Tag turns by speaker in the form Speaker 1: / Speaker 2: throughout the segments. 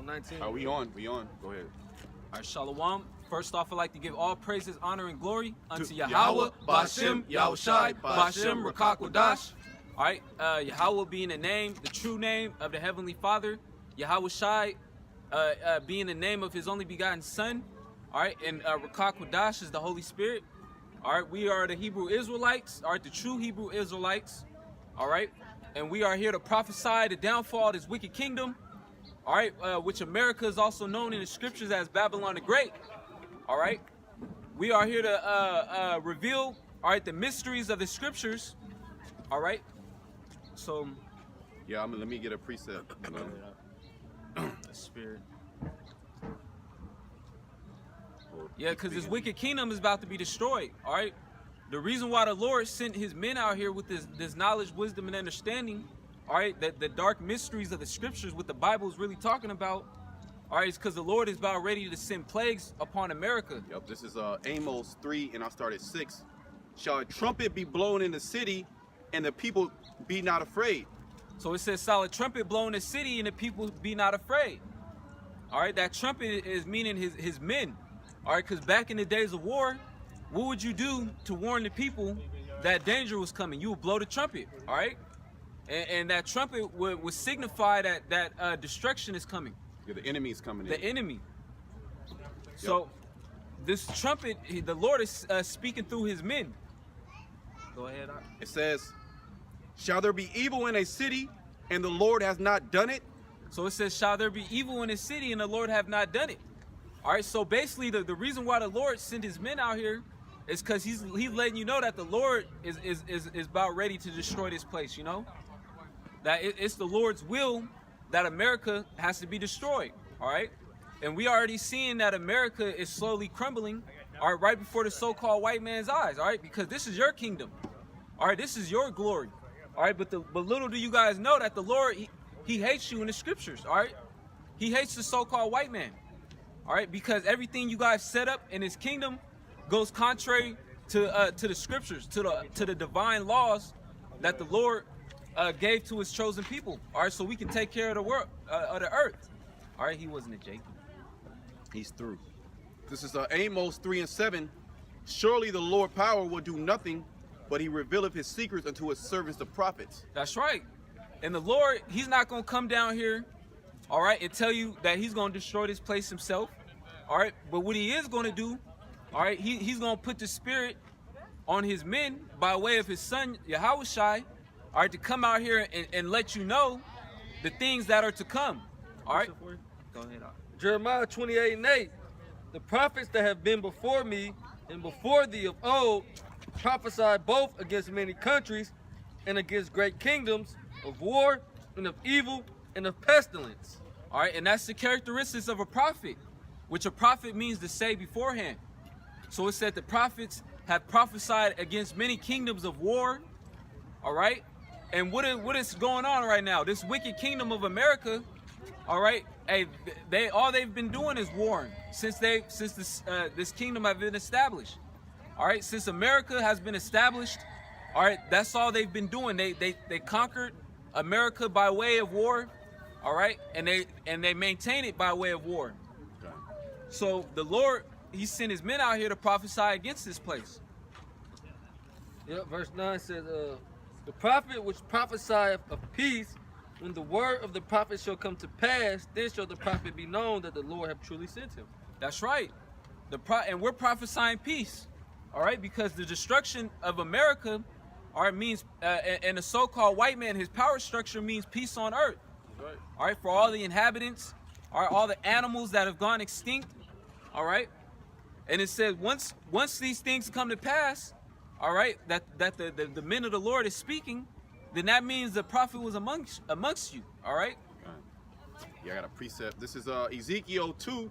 Speaker 1: 19.
Speaker 2: Are we on? We on. Go ahead.
Speaker 3: All right, Shalom. First off, I'd like to give all praises, honor, and glory unto
Speaker 2: Yahweh,
Speaker 3: Yahweh,
Speaker 2: Ba'ashem,
Speaker 3: Ba'ashem, Yahushai,
Speaker 2: Ba'ashem,
Speaker 3: Ba'ashem, Rakakwadash. All right, Yahweh being the name, the true name of the Heavenly Father. Yahushai being the name of His only begotten Son. All right, and Rakakwadash is the Holy Spirit. All right, we are the Hebrew Israelites. All right, the true Hebrew Israelites. All right, and we are here to prophesy the downfall of this wicked kingdom. All right, which America is also known in the scriptures as Babylon the Great. All right, we are here to reveal, all right, the mysteries of the scriptures. All right, so
Speaker 2: Yeah, let me get a precept.
Speaker 3: the spirit. Yeah, because this wicked kingdom is about to be destroyed. All right, the reason why the Lord sent His men out here with this knowledge, wisdom, and understanding. All right, that the dark mysteries of the scriptures, what the Bible is really talking about. All right, it's because the Lord is about ready to send plagues upon America.
Speaker 2: Yep, this is Amos 3, and I'll start at 6. Shall a trumpet be blown in the city, and the people be not afraid?
Speaker 3: So it says, "Shall a trumpet blow in the city, and the people be not afraid." All right, that trumpet is meaning his men. All right, because back in the days of war, what would you do to warn the people that danger was coming? You would blow the trumpet. All right, and that trumpet would signify that destruction is coming.
Speaker 2: Yeah, the enemy's coming in.
Speaker 3: The enemy. So this trumpet, the Lord is speaking through His men. Go ahead.
Speaker 2: It says, shall there be evil in a city, and the Lord has not done it?
Speaker 3: So it says, shall there be evil in the city, and the Lord have not done it? All right, so basically the reason why the Lord sent His men out here is because he's letting you know that the Lord is about ready to destroy this place, you know? That it's the Lord's will that America has to be destroyed, all right? And we already seeing that America is slowly crumbling, all right before the so-called white man's eyes, all right? Because this is your kingdom, all right? This is your glory, all right? But little do you guys know that the Lord, he hates you in the scriptures, all right? He hates the so-called white man, all right? Because everything you guys set up in His kingdom goes contrary to the scriptures, to the divine laws that the Lord gave to His chosen people, all right, so we can take care of the world, of the earth. All right, he wasn't a Jake.
Speaker 2: He's through. This is Amos 3 and 7. Surely the Lord power will do nothing, but He revealeth His secrets unto His servants the prophets.
Speaker 3: That's right. And the Lord, He's not going to come down here, all right, and tell you that He's going to destroy this place Himself, all right, but what He is going to do, all right, He's going to put the Spirit on His men by way of His Son, Yahushai, all right, to come out here and let you know the things that are to come. All right? Go ahead.
Speaker 1: Jeremiah 28 and 8. The prophets that have been before me and before thee of old prophesied both against many countries and against great kingdoms, of war and of evil and of pestilence.
Speaker 3: All right, and that's the characteristics of a prophet, which a prophet means to say beforehand. So it said the prophets have prophesied against many kingdoms of war. All right? And what is going on right now? This wicked kingdom of America, all right? Hey, all they've been doing is warring since this kingdom has been established. All right, since America has been established, all right, that's all they've been doing. They conquered America by way of war, all right, and they maintain it by way of war. So the Lord, He sent His men out here to prophesy against this place.
Speaker 1: Yep, verse 9 says, the prophet which prophesieth of peace, when the word of the prophet shall come to pass, then shall the prophet be known that the Lord have truly sent him.
Speaker 3: That's right. And we're prophesying peace, all right, because the destruction of America, all right, means, and the so-called white man, his power structure means peace on earth,
Speaker 1: Right.
Speaker 3: all right, for all the inhabitants, all right, all the animals that have gone extinct, all right, and it says once these things come to pass, all right, that the men of the Lord is speaking, then that means the prophet was amongst you, all right?
Speaker 2: Yeah, I got a precept. This is Ezekiel 2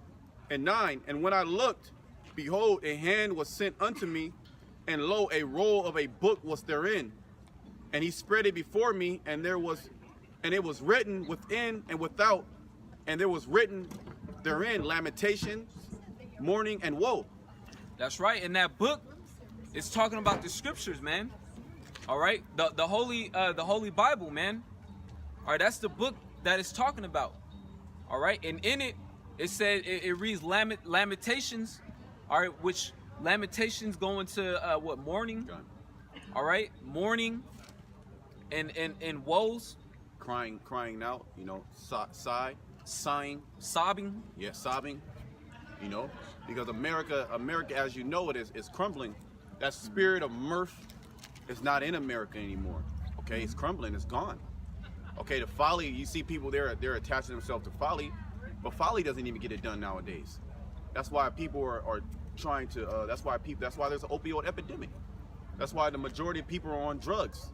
Speaker 2: and 9. And when I looked, behold, a hand was sent unto me, and lo, a roll of a book was therein. And He spread it before me, and it was written within and without, and there was written therein lamentations, mourning, and woe.
Speaker 3: That's right. And that book is talking about the scriptures, man. All right, the holy Bible, man. All right, that's the book that it's talking about. All right, and in it, it said it reads Lamentations, all right, which Lamentations go into what, mourning, all right, mourning, and woes,
Speaker 2: crying out, you know, sighing,
Speaker 3: sobbing.
Speaker 2: yeah, sobbing, you know, because America, as you know it, is crumbling. That spirit of mirth is not in America anymore. Okay, it's crumbling, it's gone. Okay, the folly, you see people they're attaching themselves to folly, but folly doesn't even get it done nowadays. That's why people are trying to. That's why there's an opioid epidemic. That's why the majority of people are on drugs.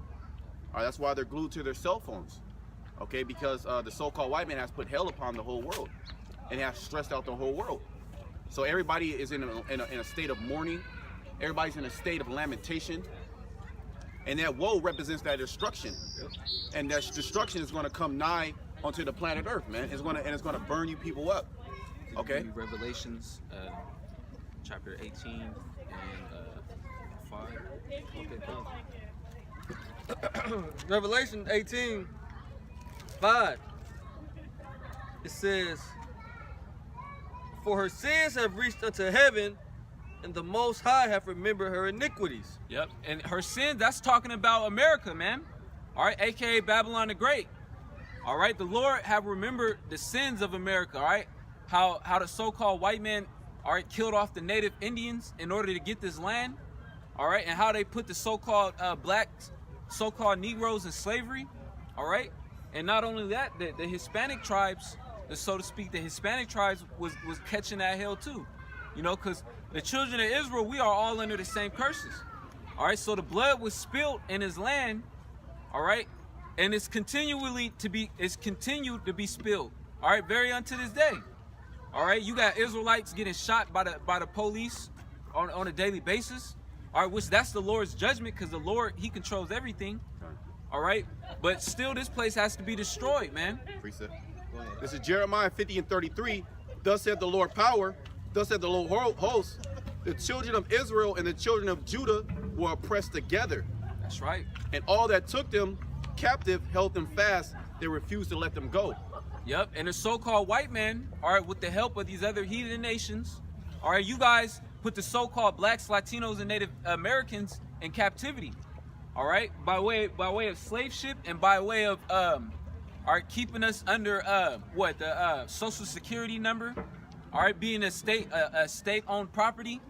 Speaker 2: That's why they're glued to their cell phones. Okay, because the so-called white man has put hell upon the whole world, and has stressed out the whole world. So everybody is in a state of mourning. Everybody's in a state of lamentation. And that woe represents that destruction. And that destruction is going to come nigh onto the planet Earth, man. It's going to burn you people up. Okay?
Speaker 3: Revelations chapter 18 and 5.
Speaker 1: Okay, cool. Revelation 18, 5. It says, "For her sins have reached unto heaven, and the Most High have remembered her iniquities."
Speaker 3: Yep, and her sin, that's talking about America, man. All right, aka Babylon the Great. All right, the Lord have remembered the sins of America. All right, how the so-called white man, all right, killed off the native Indians in order to get this land. All right, and how they put the so-called blacks, so-called Negroes in slavery. All right, and not only that, the Hispanic tribes, so to speak, the Hispanic tribes was catching that hell too. You know, because the children of Israel, we are all under the same curses. All right, so the blood was spilled in his land, all right, and it's continued to be spilled, all right, very unto this day. All right, you got Israelites getting shot by the police on a daily basis, all right, which that's the Lord's judgment, because the Lord, he controls everything, all right, but still this place has to be destroyed, man.
Speaker 2: Precept. This is Jeremiah 50 and 33. Thus saith the Lord power. Thus said the Lord hosts, the children of Israel and the children of Judah were oppressed together.
Speaker 3: That's right.
Speaker 2: And all that took them captive held them fast. They refused to let them go.
Speaker 3: Yep, and the so-called white man, all right, with the help of these other heathen nations, all right, you guys put the so-called blacks, Latinos, and Native Americans in captivity, all right, by way of slave ship and by way of, all right, keeping us under, the Social Security number. All right, being a state-owned property,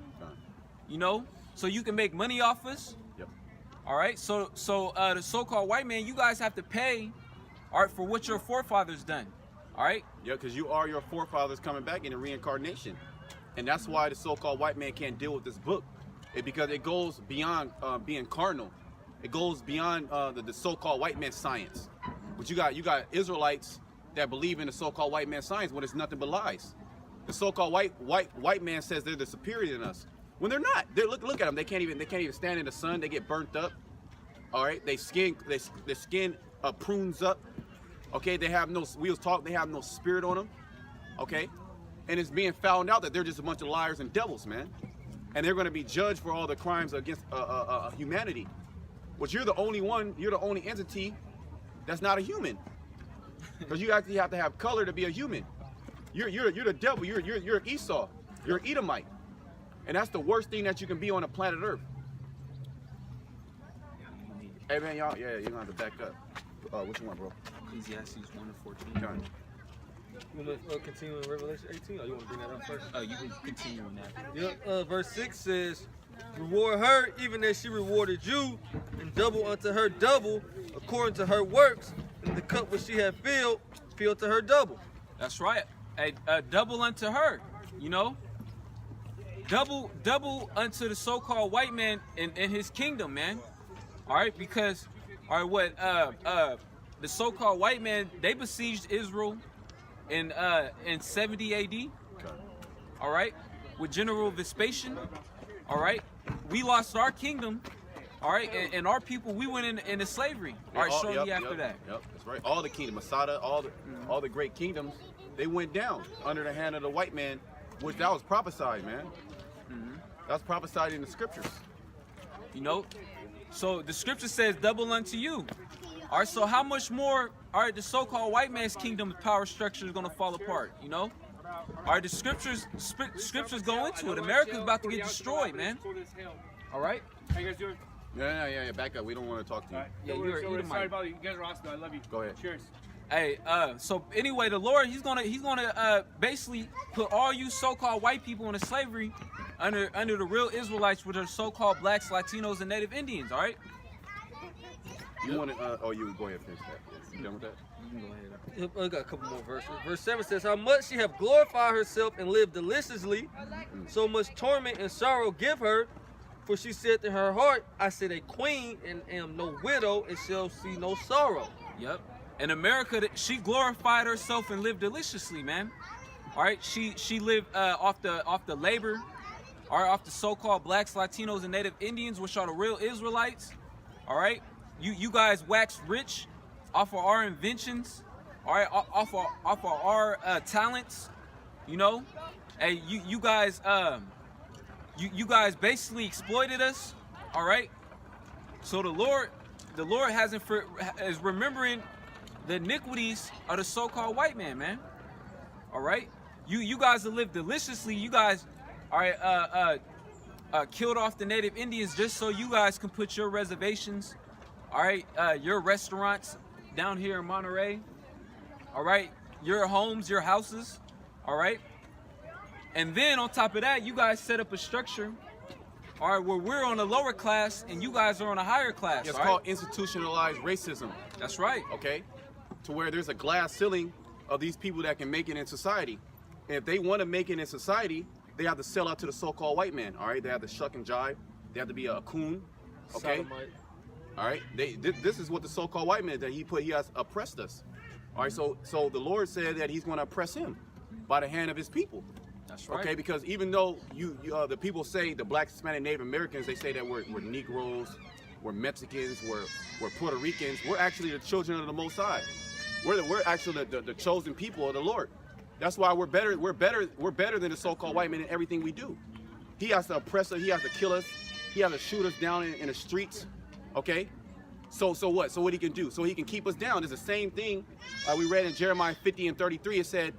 Speaker 3: you know, so you can make money off us.
Speaker 2: Yep.
Speaker 3: All right, so the so-called white man, you guys have to pay, all right, for what your forefathers done. All right.
Speaker 2: Yeah, because you are your forefathers coming back in a reincarnation, and that's why the so-called white man can't deal with this book, because it goes beyond being carnal. It goes beyond the so-called white man science. But you got Israelites that believe in the so-called white man science when it's nothing but lies. The so-called white man says they're the superior than us, when they're not. Look at them. They can't even stand in the sun. They get burnt up. All right, their skin prunes up. Okay, they have no. They have no spirit on them. Okay, and it's being found out that they're just a bunch of liars and devils, man. And they're going to be judged for all the crimes against humanity. Which you're the only one. You're the only entity that's not a human, because you actually have to have color to be a human. You're the devil. You're Esau. You're an Edomite, and that's the worst thing that you can be on the planet Earth. Hey man, y'all, yeah, you're gonna have to back up. Which one, bro?
Speaker 3: Ecclesiastes 1 and 14.
Speaker 2: Done.
Speaker 1: You want to continue in Revelation 18, or you want to bring that up first?
Speaker 3: You can continue on that.
Speaker 1: Yep. Verse 6 says, "Reward her even as she rewarded you, and double unto her double according to her works, and the cup which she had filled, fill to her double."
Speaker 3: That's right. A double unto her, you know, double unto the so-called white man in his kingdom, man. All right, because all right, the so-called white man, they besieged Israel in 70 AD.
Speaker 2: Okay.
Speaker 3: All right, with General Vespasian. All right, we lost our kingdom. All right, and our people, we went into slavery. All right, shortly after that.
Speaker 2: Yep, that's right. All the kingdom, Masada, all the great kingdoms, they went down under the hand of the white man, which that was prophesied, man. That's prophesied in the scriptures.
Speaker 3: You know, so the scripture says double unto you. All right, so how much more all right, the so-called white man's kingdom power structure is gonna fall apart. You know, all right, the scriptures go into it. America's about to get destroyed, man. All right.
Speaker 4: How you guys doing?
Speaker 2: Yeah. Back up. We don't want to talk to you.
Speaker 3: Yeah, you're Edomite.
Speaker 4: Sorry about you. You guys are awesome. I love you.
Speaker 2: Go ahead.
Speaker 4: Cheers.
Speaker 3: Hey, so anyway, the Lord, he's gonna basically put all you so-called white people into slavery under the real Israelites, which are so-called blacks, Latinos, and Native Indians. All right.
Speaker 2: You want to? You go ahead and finish that. You done with that?
Speaker 1: I got a couple more verses. Verse 7 says, how much she have glorified herself and lived deliciously, so much torment and sorrow give her. For she said in her heart, I said a queen and am no widow and shall see no sorrow.
Speaker 3: Yep. In America, she glorified herself and lived deliciously, man. All right. She lived off the labor, all right, off the so-called blacks, Latinos, and Native Indians, which are the real Israelites. All right. You guys wax rich off of our inventions, all right, off of our talents, you know. Hey, you guys you guys basically exploited us, all right. So the Lord is remembering the iniquities of the so-called white man, all right. You guys have lived deliciously. You guys, all right, killed off the Native Indians just so you guys can put your reservations, all right, your restaurants down here in Monterey, all right, your homes, your houses, all right. And then on top of that, you guys set up a structure, all right, where we're on a lower class and you guys are on a higher class.
Speaker 2: It's
Speaker 3: all
Speaker 2: called
Speaker 3: right?
Speaker 2: institutionalized racism.
Speaker 3: That's right.
Speaker 2: Okay, to where there's a glass ceiling of these people that can make it in society. And if they want to make it in society, they have to sell out to the so-called white man. All right, they have to shuck and jive. They have to be a coon. Okay.
Speaker 1: Sodomite.
Speaker 2: All right, this is what the so-called white man that he has oppressed us. All right, so the Lord said that He's going to oppress him by the hand of His people.
Speaker 3: That's right.
Speaker 2: Okay, because even though the people say the Black, Hispanic, Native Americans, they say that we're Negroes, we're Mexicans, we're Puerto Ricans. We're actually the children of the Most High. We're actually the chosen people of the Lord. That's why we're better than the so-called white man in everything we do. He has to oppress us. He has to kill us. He has to shoot us down in the streets. Okay, so what? So what he can do? So he can keep us down. It's the same thing we read in Jeremiah 50 and 33. It said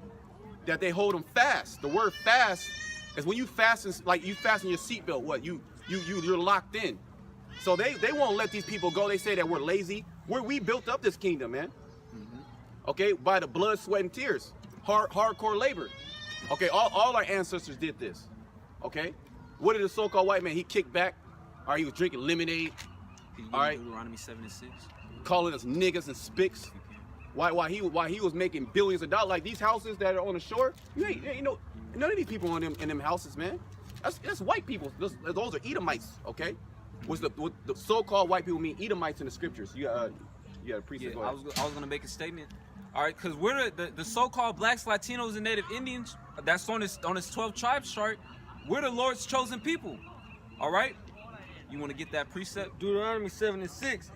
Speaker 2: that they hold them fast. The word fast is when you fasten, like you fasten your seatbelt. What you're locked in. So they won't let these people go. They say that we're lazy. We built up this kingdom, man. Okay, by the blood, sweat, and tears, hardcore labor. Okay, all our ancestors did this. Okay, what did the so-called white man? He kicked back. All right, he was drinking lemonade. All right,
Speaker 3: Deuteronomy 7:6.
Speaker 2: Calling us niggas and spicks. Why he was making billions of dollars? Like these houses that are on the shore, you ain't know none of these people in them houses, man. That's white people. Those are Edomites. Okay, what the so-called white people mean Edomites in the scriptures. You got a precept.
Speaker 3: Yeah, I was gonna make a statement. All right, because we're the so-called blacks, Latinos, and Native Indians. That's on this 12 tribes chart. We're the Lord's chosen people. All right. You want to get that precept?
Speaker 1: Deuteronomy 7:6.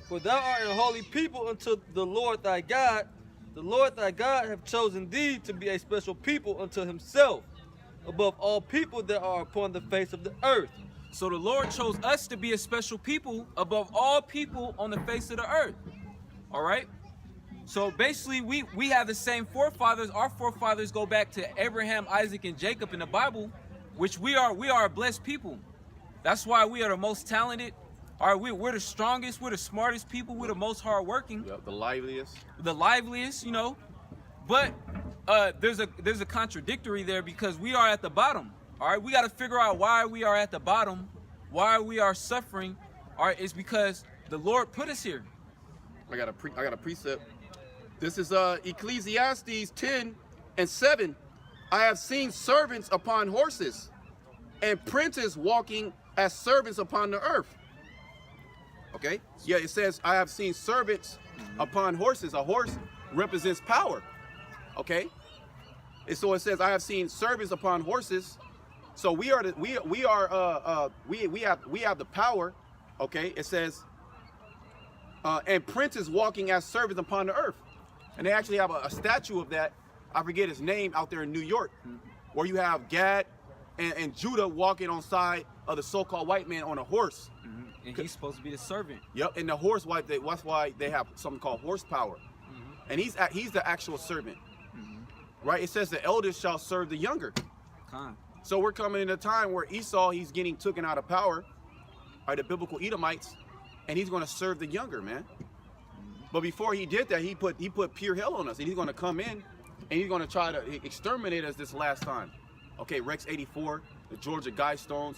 Speaker 1: For thou art a holy people unto the Lord thy God. The Lord thy God hath chosen thee to be a special people unto Himself, above all people that are upon the face of the earth.
Speaker 3: So the Lord chose us to be a special people above all people on the face of the earth. All right. So basically, we have the same forefathers. Our forefathers go back to Abraham, Isaac, and Jacob in the Bible, which we are a blessed people. That's why we are the most talented. All right, we're the strongest. We're the smartest people. We're the most hardworking.
Speaker 2: Yep, the liveliest.
Speaker 3: The liveliest, you know. But there's a contradictory there because we are at the bottom. All right, we got to figure out why we are at the bottom, why we are suffering. All right, it's because the Lord put us here.
Speaker 2: I got a precept. This is Ecclesiastes 10:7. I have seen servants upon horses, and princes walking as servants upon the earth. Okay? Yeah, it says, I have seen servants upon horses. A horse represents power. Okay? And so it says, I have seen servants upon horses. So we have the power. Okay? It says, and princes walking as servants upon the earth. And they actually have a statue of that. I forget his name out there in New York, where you have Gad and Judah walking on side of the so-called white man on a horse.
Speaker 3: And he's supposed to be the servant.
Speaker 2: Yep, and the horse, that's why they have something called horsepower. and he's the actual servant, right? It says the eldest shall serve the younger. So we're coming in a time where Esau, he's getting taken out of power by the biblical Edomites, and he's going to serve the younger, man. But before he did that, he put pure hell on us, and he's going to come in, and he's going to try to exterminate us this last time. Okay, Rex 84, the Georgia Guidestones,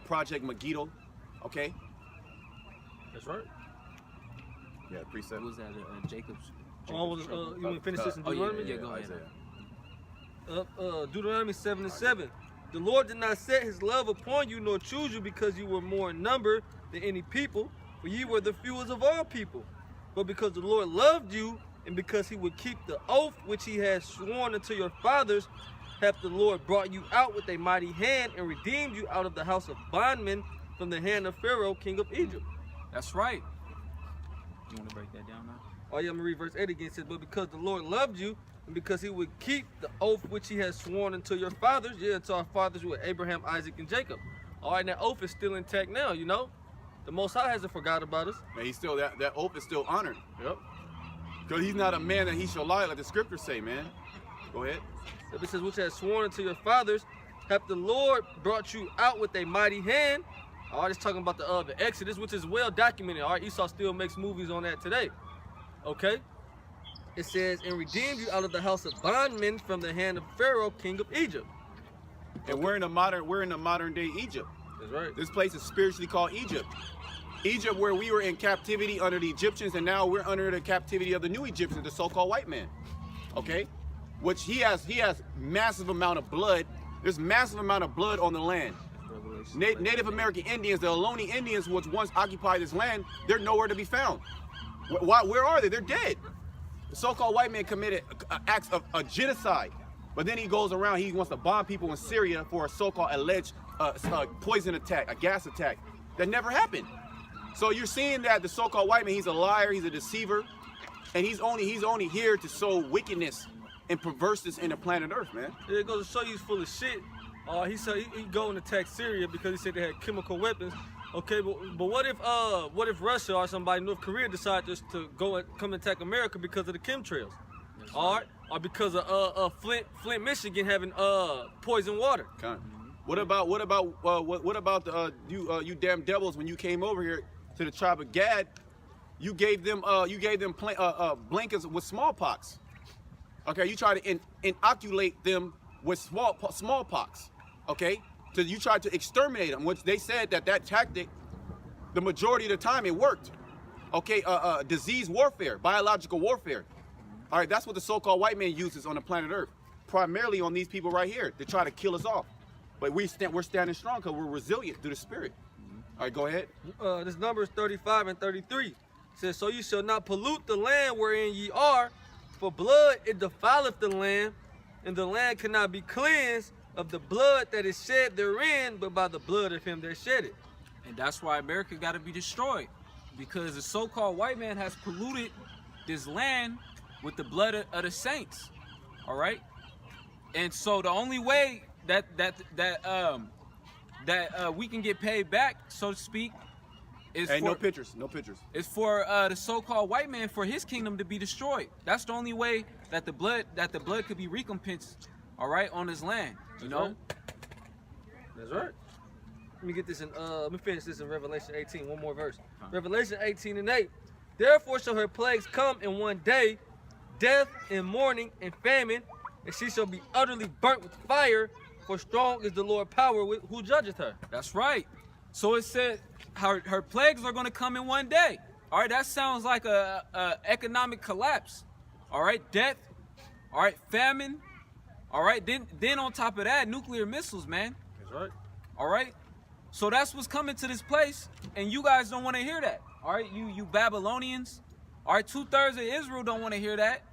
Speaker 2: Project Megiddo. Okay.
Speaker 1: That's right.
Speaker 2: Yeah, precept.
Speaker 3: What was that? Jacob's.
Speaker 1: You want to finish this in Deuteronomy?
Speaker 3: Yeah, go ahead.
Speaker 1: Deuteronomy 7:7. The Lord did not set his love upon you nor choose you because you were more in number than any people, for ye were the fewest of all people. But because the Lord loved you, and because he would keep the oath which he had sworn unto your fathers, hath the Lord brought you out with a mighty hand and redeemed you out of the house of bondmen from the hand of Pharaoh, king of Egypt.
Speaker 3: That's right. You want to break that down now?
Speaker 1: Oh yeah, I'm going to read verse 8 again. It says, but because the Lord loved you, and because he would keep the oath which he has sworn unto your fathers, to our fathers who were Abraham, Isaac, and Jacob. All right, and that oath is still intact now, you know? The Most High hasn't forgot about us.
Speaker 2: Man, he's still, that oath is still honored.
Speaker 1: Yep.
Speaker 2: Because he's not a man that he shall lie, like the scriptures say, man. Go ahead.
Speaker 1: It says, which has sworn unto your fathers, hath the Lord brought you out with a mighty hand. All right, it's talking about the Exodus, which is well documented. All right, Esau still makes movies on that today. Okay? It says, and redeemed you out of the house of bondmen from the hand of Pharaoh, king of Egypt.
Speaker 2: And we're in the modern day Egypt.
Speaker 1: That's right.
Speaker 2: This place is spiritually called Egypt. Egypt, where we were in captivity under the Egyptians, and now we're under the captivity of the new Egyptians, the so-called white man. Okay? Which he has massive amount of blood. There's massive amount of blood on the land. Native American Indians, the Ohlone Indians, which once occupied this land, they're nowhere to be found. Where are they? They're dead. The so-called white man committed acts of a genocide, but then he goes around, he wants to bomb people in Syria for a so-called alleged poison attack, a gas attack that never happened. So you're seeing that the so-called white man, he's a liar, he's a deceiver, and he's only here to sow wickedness and perverseness in the planet Earth, man.
Speaker 1: It goes to show you he's full of shit. He said he go and attack Syria because he said they had chemical weapons. Okay, but what if Russia or somebody, North Korea, decide just to go and come attack America because of the chemtrails? Yes, all right, or because of Flint, Michigan having poison water.
Speaker 2: What about you damn devils when you came over here to the tribe of Gad? You gave them blankets with smallpox. Okay, you try to inoculate them with smallpox. Okay. So you tried to exterminate them, which they said that tactic, the majority of the time it worked. Okay, disease warfare, biological warfare. All right, that's what the so-called white man uses on the planet Earth, primarily on these people right here to try to kill us off. But we're standing strong because we're resilient through the spirit. All right, go ahead.
Speaker 1: This Numbers 35 and 33 says, so you shall not pollute the land wherein ye are, for blood it defileth the land, and the land cannot be cleansed of the blood that is shed therein, but by the blood of him that shed it.
Speaker 3: And that's why America got to be destroyed, because the so-called white man has polluted this land with the blood of the saints. All right, and so the only way that we can get paid back, so to speak, is
Speaker 2: no pictures.
Speaker 3: Is for the so-called white man, for his kingdom to be destroyed. That's the only way that the blood could be recompensed. All right, on his land. You know?
Speaker 1: That's right. Let me get this in let me finish this in Revelation 18, one more verse. Revelation 18 and 8. Therefore shall her plagues come in one day, death and mourning and famine, and she shall be utterly burnt with fire, for strong is the Lord power who judgeth her.
Speaker 3: That's right. So it said her plagues are going to come in one day. All right, that sounds like a economic collapse. All right, death. All right, famine. All right, then on top of that, nuclear missiles, man.
Speaker 1: That's right.
Speaker 3: All right, so that's what's coming to this place, and you guys don't want to hear that. All right, you Babylonians. All right, 2/3 of Israel don't want to hear that.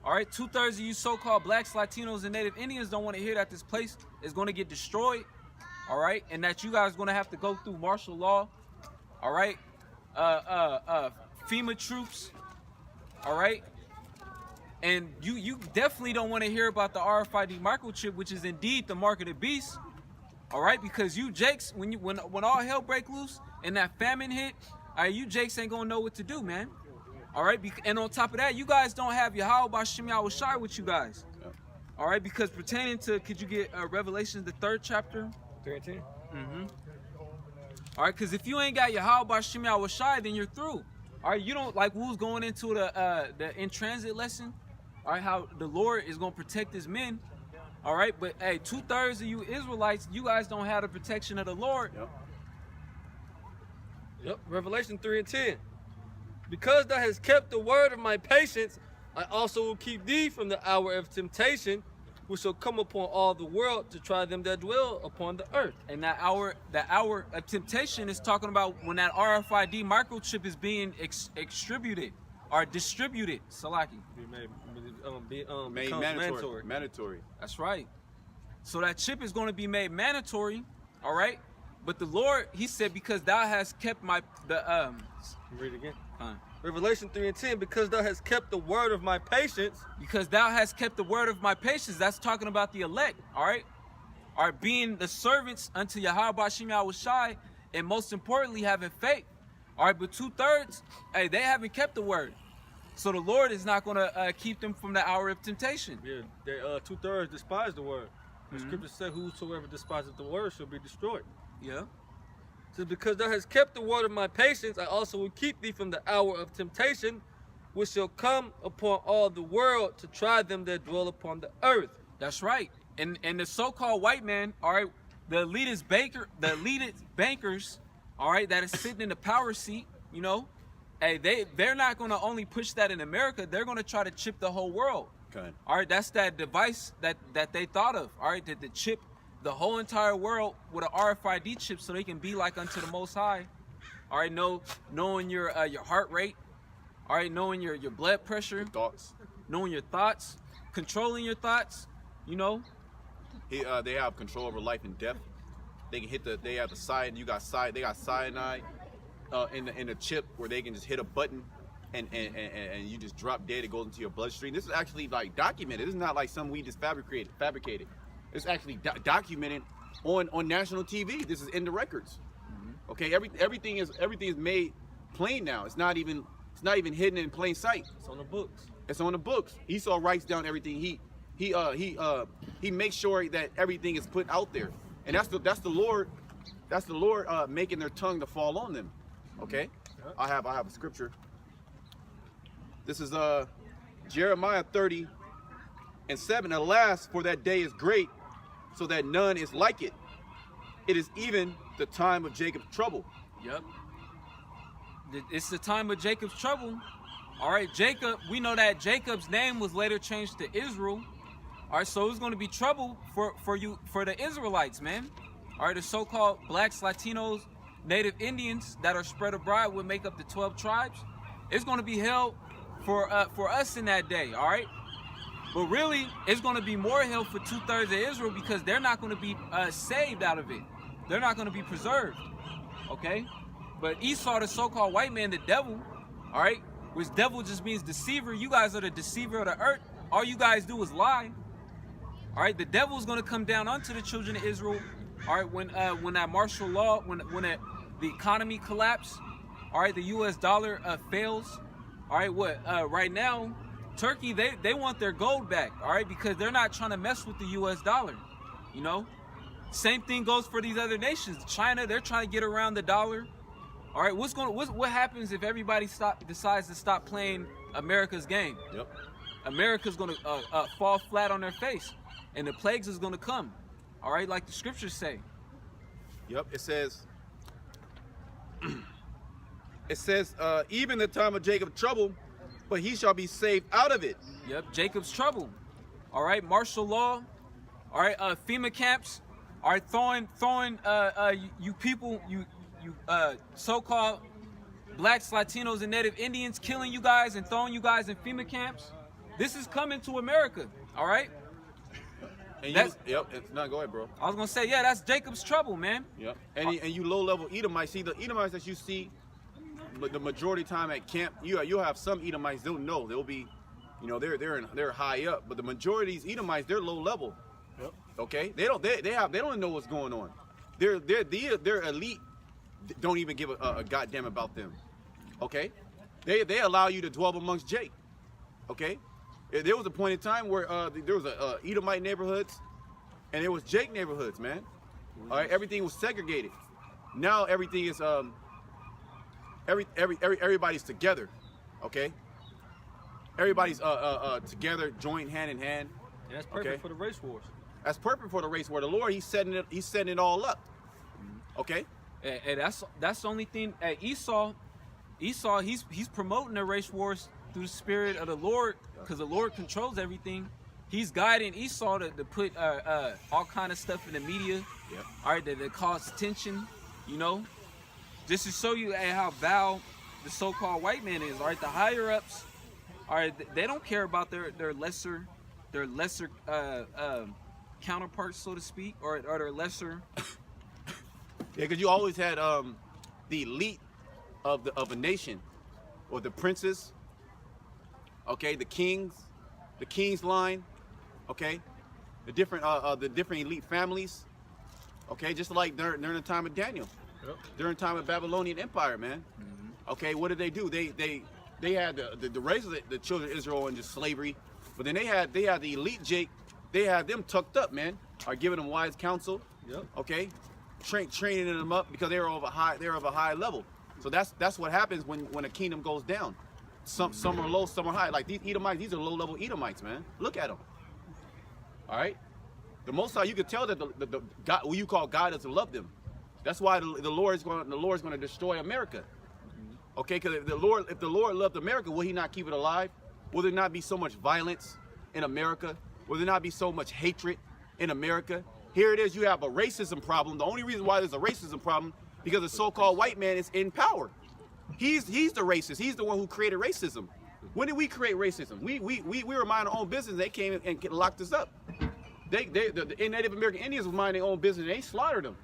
Speaker 3: All right, 2/3 of you so-called blacks, Latinos, and Native Indians don't want to hear that this place is going to get destroyed. All right, and that you guys are going to have to go through martial law. All right, FEMA troops. All right. And you definitely don't want to hear about the RFID microchip, which is indeed the mark of the beast. All right, because you Jakes, when all hell break loose and that famine hit, all right, you Jakes ain't gonna know what to do, man. All right, and on top of that, you guys don't have Yahweh Bashim Yahushai with you guys.
Speaker 2: Yep.
Speaker 3: All right, because pertaining to, could you get Revelations, the 3rd chapter?
Speaker 1: 3 and 10.
Speaker 3: All right, because if you ain't got Yahweh Bashim Yahushai, then you're through. All right, you don't, like we was going into the in transit lesson. All right, how the Lord is gonna protect His men. All right, but hey, 2/3 of you Israelites, you guys don't have the protection of the Lord.
Speaker 1: Yep. Revelation 3 and 10. Because thou hast kept the word of my patience, I also will keep thee from the hour of temptation, which shall come upon all the world to try them that dwell upon the earth.
Speaker 3: And that hour of temptation is talking about when that RFID microchip is being distributed. Salaki.
Speaker 2: Made
Speaker 1: Becomes
Speaker 2: mandatory.
Speaker 3: That's right. So that chip is going to be made mandatory. All right. But the Lord, He said, because thou hast kept
Speaker 1: Read it again. Revelation 3 and 10. Because thou hast kept the word of my patience.
Speaker 3: Because thou hast kept the word of my patience. That's talking about the elect. All right. All right. Being the servants unto Yahweh Bashim Yahushai, and most importantly, having faith. All right. But 2/3, hey, they haven't kept the word. So the Lord is not going to keep them from the hour of temptation.
Speaker 1: Yeah, they 2/3 despise the word. The scripture said, whosoever despises the word shall be destroyed.
Speaker 3: Yeah.
Speaker 1: So because thou hast kept the word of my patience, I also will keep thee from the hour of temptation, which shall come upon all the world to try them that dwell upon the earth.
Speaker 3: That's right. And the so-called white man, all right, the elitist bankers, all right, that is sitting in the power seat, you know, hey, they're not going to only push that in America, they're going to try to chip the whole world.
Speaker 2: Okay.
Speaker 3: All right, that's that device that they thought of, all right, that the chip the whole entire world with an RFID chip so they can be like unto the Most High. All right, knowing your heart rate. All right, knowing your blood pressure.
Speaker 2: Thoughts.
Speaker 3: Knowing your thoughts, controlling your thoughts. You know.
Speaker 2: They have control over life and death. They can they have the side. They got cyanide in the chip where they can just hit a button and you just drop dead. It goes into your bloodstream. This is actually like documented. This is not like something we just fabricated. It's actually documented on national TV. This is in the records. Okay, everything is made plain now. It's not even hidden in plain sight.
Speaker 1: It's on the books.
Speaker 2: It's on the books. Esau writes down everything. He makes sure that everything is put out there, and that's the Lord. That's the Lord making their tongue to fall on them. Okay, I have a scripture. This is Jeremiah 30:7. Alas, for that day is great, so that none is like it. It is even the time of Jacob's trouble.
Speaker 3: Yep. It's the time of Jacob's trouble. All right, Jacob, we know that Jacob's name was later changed to Israel. All right, so it's going to be trouble for the Israelites, man. All right, the so-called blacks, Latinos, Native Indians that are spread abroad would make up the 12 tribes. It's going to be hell for us in that day, all right? But really, it's going to be more hell for 2/3 of Israel because they're not going to be saved out of it. They're not going to be preserved, okay? But Esau, the so-called white man, the devil, all right, which devil just means deceiver. You guys are the deceiver of the earth. All you guys do is lie. All right, the devil is going to come down onto the children of Israel. All right, when that martial law, when the economy collapse, all right, the U.S. dollar fails. All right, right now, Turkey, they want their gold back, all right, because they're not trying to mess with the U.S. dollar, you know. Same thing goes for these other nations. China, they're trying to get around the dollar. All right, what happens if everybody decides to stop playing America's game?
Speaker 2: Yep.
Speaker 3: America's gonna fall flat on their face, and the plagues is gonna come. All right, like the scriptures say.
Speaker 2: Yep. It says, even the time of Jacob's trouble, but he shall be saved out of it.
Speaker 3: Yep, Jacob's trouble. All right, martial law. All right, FEMA camps. All right, throwing you people, you so-called blacks, Latinos, and Native Indians, killing you guys and throwing you guys in FEMA camps. This is coming to America. All right.
Speaker 2: And go ahead, bro.
Speaker 3: I was gonna say, yeah, that's Jacob's trouble, man.
Speaker 2: Yep. And you low-level Edomites, see the Edomites that you see, but the majority of the time at camp, you'll have some Edomites. They'll be, you know, they're high up, but the majority of these Edomites, they're low level.
Speaker 1: Yep.
Speaker 2: Okay. They don't know what's going on. Their elite don't even give a goddamn about them. Okay. They allow you to dwell amongst Jake. Okay, there was a point in time where there was a Edomite neighborhoods, and there was Jake neighborhoods, man. All right, everything was segregated. Now everything is everybody's together. Okay, everybody's together, joint hand in hand.
Speaker 1: And that's perfect for the race wars.
Speaker 2: That's perfect for the race war. The Lord, He's setting it all up. Okay.
Speaker 3: And that's the only thing. Esau, he's promoting the race wars through the spirit of the Lord, because the Lord controls everything. He's guiding Esau to put all kind of stuff in the media.
Speaker 2: Yeah.
Speaker 3: All right, that cause tension. You know, just to show you how vile the so-called white man is. All right, the higher ups, all right, they don't care about their lesser counterparts, so to speak, or their lesser.
Speaker 2: Yeah, because you always had the elite of a nation, or the princes. Okay, the king's line. Okay, the different elite families. Okay, just like during the time of Daniel, during the time of Babylonian Empire, man. Okay, what did they do? They had the race of the children of Israel into slavery, but then they had the elite Jake. They had them tucked up, man. Are giving them wise counsel.
Speaker 1: Yep.
Speaker 2: Okay, training them up because they're of a high level. So that's what happens when a kingdom goes down. Some are low, some are high. Like these Edomites, these are low-level Edomites, man. Look at them. All right. The Most High, you could tell that the God, who you call God, doesn't love them. That's why the Lord is going to destroy America. Okay, because if the Lord loved America, will He not keep it alive? Will there not be so much violence in America? Will there not be so much hatred in America? Here it is, you have a racism problem. The only reason why there's a racism problem because the so-called white man is in power. He's the racist. He's the one who created racism. When did we create racism? We were minding our own business. They came and locked us up. The Native American Indians were minding their own business. And they slaughtered them.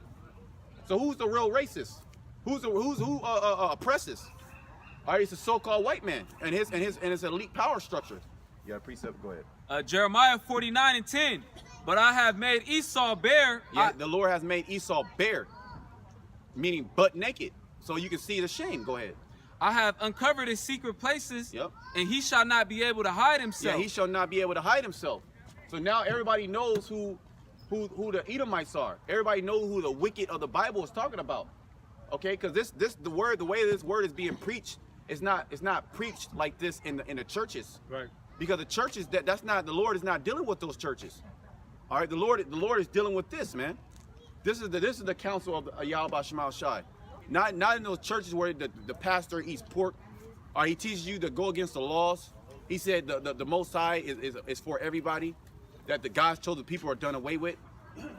Speaker 2: So who's the real racist? Who oppresses? All right, it's the so-called white man and his elite power structure. You got a precept? Go ahead.
Speaker 3: Jeremiah 49:10. But I have made Esau bare.
Speaker 2: Yeah, the Lord has made Esau bare, meaning butt naked, so you can see the shame. Go ahead.
Speaker 3: I have uncovered his secret places.
Speaker 2: Yep.
Speaker 3: And he shall not be able to hide himself.
Speaker 2: Yeah, he shall not be able to hide himself. So now everybody knows who the Edomites are. Everybody knows who the wicked of the Bible is talking about. Okay, because the way this word is being preached is not preached like this in the churches.
Speaker 1: Right.
Speaker 2: Because the churches the Lord is not dealing with those churches. All right, the Lord is dealing with this, man. This is the counsel of Yahweh Shemal Shai. Not in those churches where the pastor eats pork, or he teaches you to go against the laws. He said the Most High is for everybody, that the God's chosen people are done away with.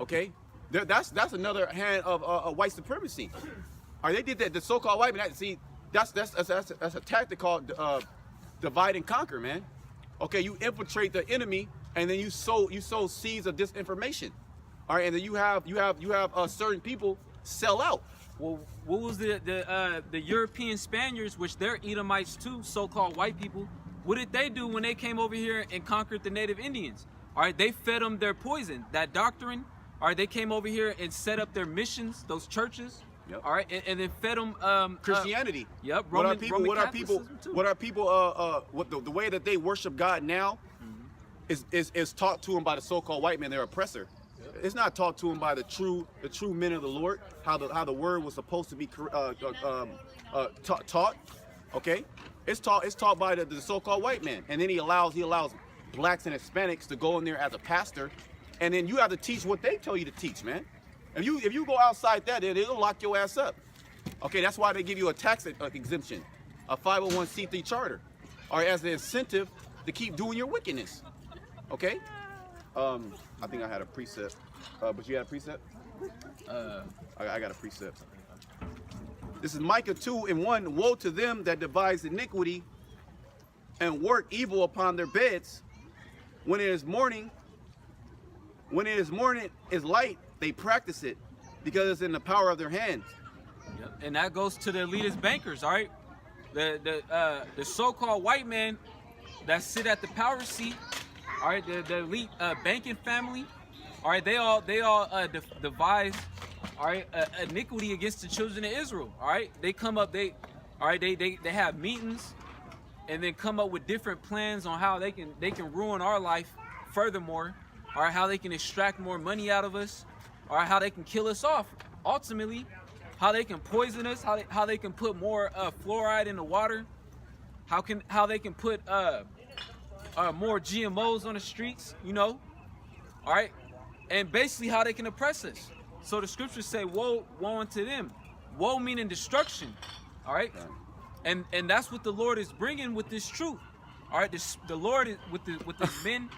Speaker 2: Okay, that's another hand of white supremacy. All right, they did that. The so-called white man. See, that's a tactic called divide and conquer, man. Okay, you infiltrate the enemy, and then you sow seeds of disinformation. All right, and then you have certain people sell out.
Speaker 3: Well, what was the European Spaniards, which they're Edomites too, so-called white people? What did they do when they came over here and conquered the native Indians? All right, they fed them their poison, that doctrine. All right, they came over here and set up their missions, those churches.
Speaker 2: Yep.
Speaker 3: All right, and then fed them
Speaker 2: Christianity.
Speaker 3: Yep.
Speaker 2: What are people? The way that they worship God now is taught to them by the so-called white man, their oppressor. Yep. It's not taught to them by the true men of the Lord. How the word was supposed to be taught. Okay, it's taught by the so-called white man, and then he allows blacks and Hispanics to go in there as a pastor, and then you have to teach what they tell you to teach, man. If you go outside that, it'll lock your ass up. Okay, that's why they give you a tax exemption, a 501c3 charter, or as an incentive to keep doing your wickedness. Okay. I think I had a precept, but you had a precept. I got a precept. This is Micah 2:1. Woe to them that devise iniquity and work evil upon their beds. When it is morning is light, they practice it because it's in the power of their hands.
Speaker 3: Yep. And that goes to the elitist bankers, all right? The so-called white men that sit at the power seat, all right, the elite banking family, all right, they all devise, all right, iniquity against the children of Israel, all right? They come up, they have meetings, and then come up with different plans on how they can ruin our life furthermore, or how they can extract more money out of us, or how they can kill us off. Ultimately, how they can poison us, how they can put more fluoride in the water, how they can put more GMOs on the streets, you know, all right, and basically how they can oppress us. So the scriptures say, "Woe, woe unto them." Woe meaning destruction, all right, and that's what the Lord is bringing with this truth, all right. The Lord is with his men.